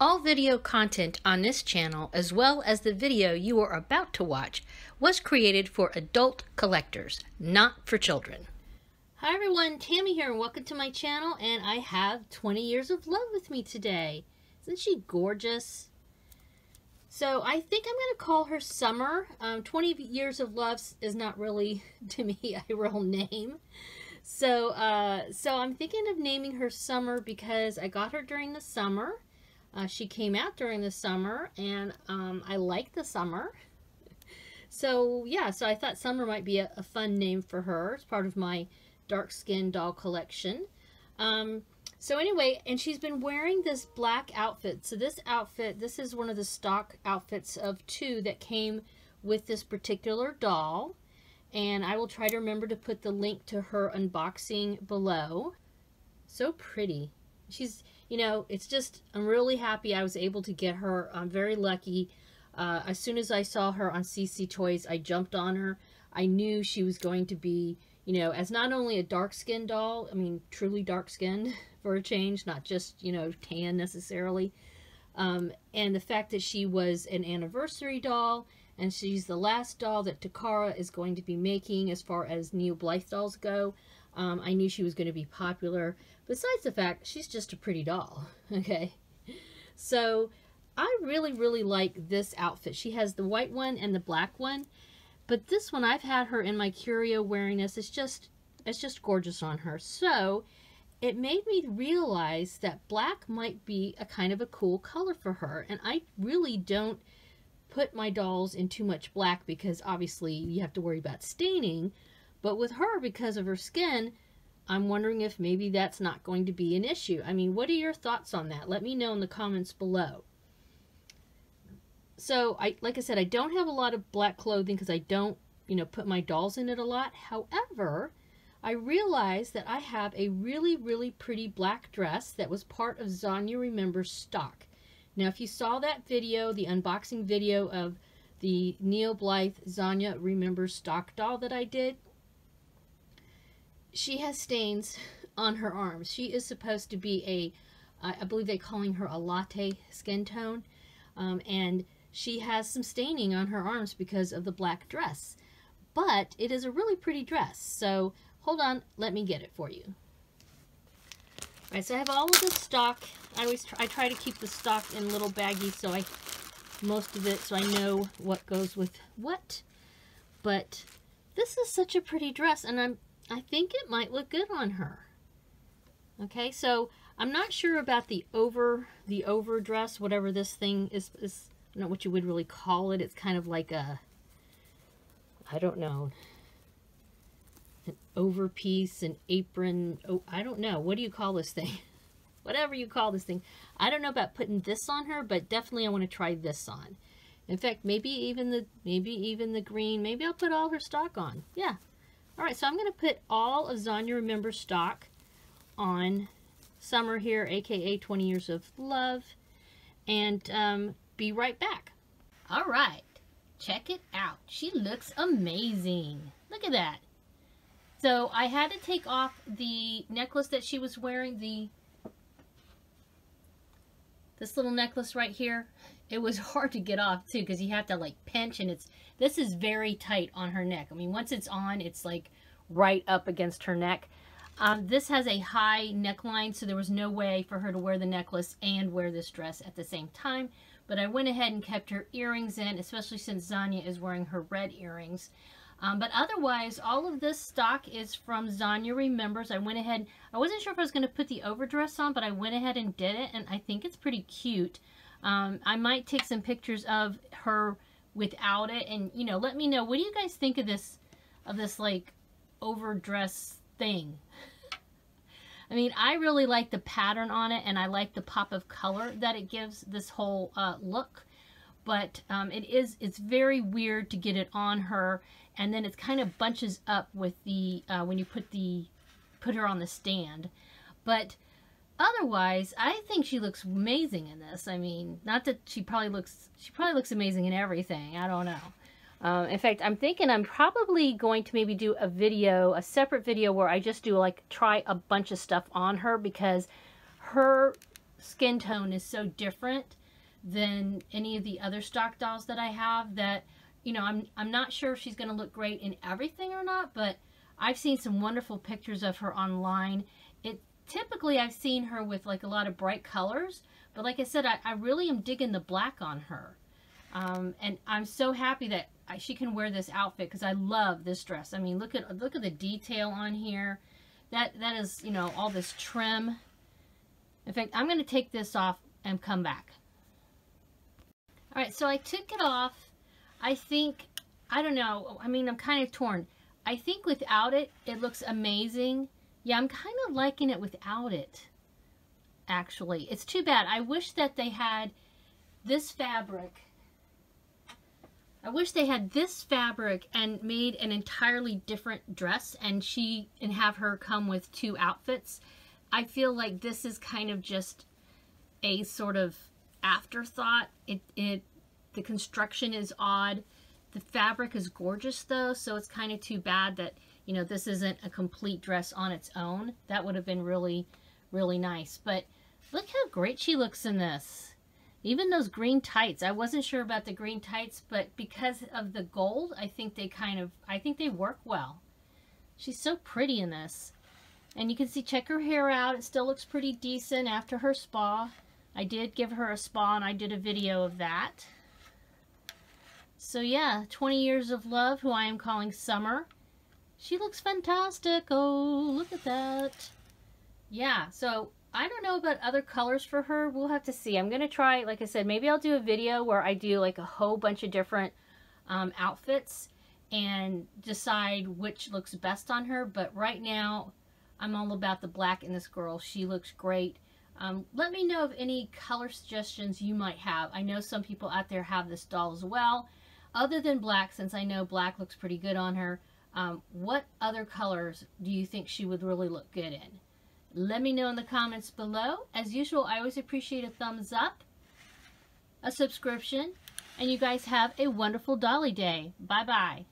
All video content on this channel, as well as the video you are about to watch, was created for adult collectors, not for children. Hi everyone, Tammy here, and welcome to my channel, and I have 20 Years of Love with me today. Isn't she gorgeous? So I think I'm going to call her Summer. 20 Years of Love is not really, to me, a real name. So I'm thinking of naming her Summer because I got her during the summer. She came out during the summer, and I like the summer. So yeah, so I thought Summer might be a fun name for her. It's part of my dark skin doll collection. So anyway, and she's been wearing this black outfit. So this outfit, this is one of the stock outfits of 2 that came with this particular doll. And I will try to remember to put the link to her unboxing below. So pretty. She's, you know, it's just, I'm really happy I was able to get her. I'm very lucky. As soon as I saw her on CC Toys, I jumped on her. I knew she was going to be, you know, as not only a dark-skinned doll, I mean, truly dark-skinned for a change, not just, you know, tan necessarily. And the fact that she was an anniversary doll, and she's the last doll that Takara is going to be making as far as new Blythe dolls go. I knew she was going to be popular, besides the fact she's just a pretty doll, okay? So I really like this outfit. She has the white one and the black one, but this one, I've had her in my curio wearing this. It's just gorgeous on her. So it made me realize that black might be a kind of a cool color for her, and I really don't put my dolls in too much black because obviously you have to worry about staining. But with her, because of her skin, I'm wondering if maybe that's not going to be an issue. I mean, what are your thoughts on that? Let me know in the comments below. So, like I said, I don't have a lot of black clothing because I don't, you know, put my dolls in it a lot. However, I realized that I have a really pretty black dress that was part of Zyanya Remembers stock. Now, if you saw that video, the unboxing video of the Blythe Zyanya Remembers stock doll that I did, she has stains on her arms. She is supposed to be I believe they're calling her a latte skin tone, and she has some staining on her arms because of the black dress. But it is a really pretty dress. So hold on, let me get it for you. All right, so I have all of the stock. I try to keep the stock in little baggies, so most of it, so I know what goes with what. But this is such a pretty dress, and I think it might look good on her. Okay, so I'm not sure about the over dress, whatever this thing is. I don't know what you would really call it. It's kind of like a, I don't know, an overpiece, an apron. Oh, I don't know. What do you call this thing? Whatever you call this thing. I don't know about putting this on her, but definitely I want to try this on. In fact, maybe even the green. Maybe I'll put all her stock on. Yeah. All right, so I'm going to put all of Zyanya Remembers stock on Summer here, aka 20 Years of Love, and be right back. All right, check it out. She looks amazing. Look at that. So I had to take off the necklace that she was wearing, this little necklace right here. It was hard to get off too because you have to like pinch, and this is very tight on her neck. I mean, once it's on, it's like right up against her neck. This has a high neckline, so there was no way for her to wear the necklace and wear this dress at the same time. But I went ahead and kept her earrings in, especially since Zyanya is wearing her red earrings. But otherwise, all of this stock is from Zyanya Remembers. I went ahead, I wasn't sure if I was going to put the overdress on, but I went ahead and did it, and I think it's pretty cute. I might take some pictures of her without it, and, you know, let me know, what do you guys think of this like overdress thing? I mean, I really like the pattern on it, and I like the pop of color that it gives this whole look. But it's very weird to get it on her, and then it kind of bunches up with the when you put her on the stand. But otherwise, I think she looks amazing in this. I mean, not that she probably looks amazing in everything. I don't know. In fact, I'm thinking I'm probably going to maybe do a separate video where I just do like try a bunch of stuff on her, because her skin tone is so different than any of the other stock dolls that I have that, you know, I'm not sure if she's going to look great in everything or not, but I've seen some wonderful pictures of her online. Typically I've seen her with like a lot of bright colors, but like I said, I really am digging the black on her. And I'm so happy that she can wear this outfit because I love this dress. I mean, look at the detail on here. That is, you know, all this trim. In fact, I'm going to take this off and come back. All right, so I took it off. I think, I don't know, I mean, I'm kind of torn. I think without it, it looks amazing. Yeah, I'm kind of liking it without it, actually. It's too bad. I wish that they had this fabric. I wish they had this fabric and made an entirely different dress and have her come with 2 outfits. I feel like this is kind of just a sort of afterthought. The construction is odd. The fabric is gorgeous though, so it's kind of too bad that, you know, this isn't a complete dress on its own. That would have been really, really nice. But look how great she looks in this. Even those green tights. I wasn't sure about the green tights, but because of the gold, I think they work well. She's so pretty in this. And you can see, check her hair out. It still looks pretty decent after her spa. I did give her a spa and I did a video of that. So yeah, 20 Years of Love, who I am calling Summer. She looks fantastic. Oh, look at that. Yeah, so I don't know about other colors for her. We'll have to see. I'm going to try, like I said, maybe I'll do a video where I do like a whole bunch of different outfits and decide which looks best on her. But right now, I'm all about the black in this girl. She looks great. Let me know of any color suggestions you might have. I know some people out there have this doll as well. Other than black, since I know black looks pretty good on her, what other colors do you think she would really look good in? Let me know in the comments below. As usual, I always appreciate a thumbs up, a subscription, and you guys have a wonderful Dolly day. Bye-bye.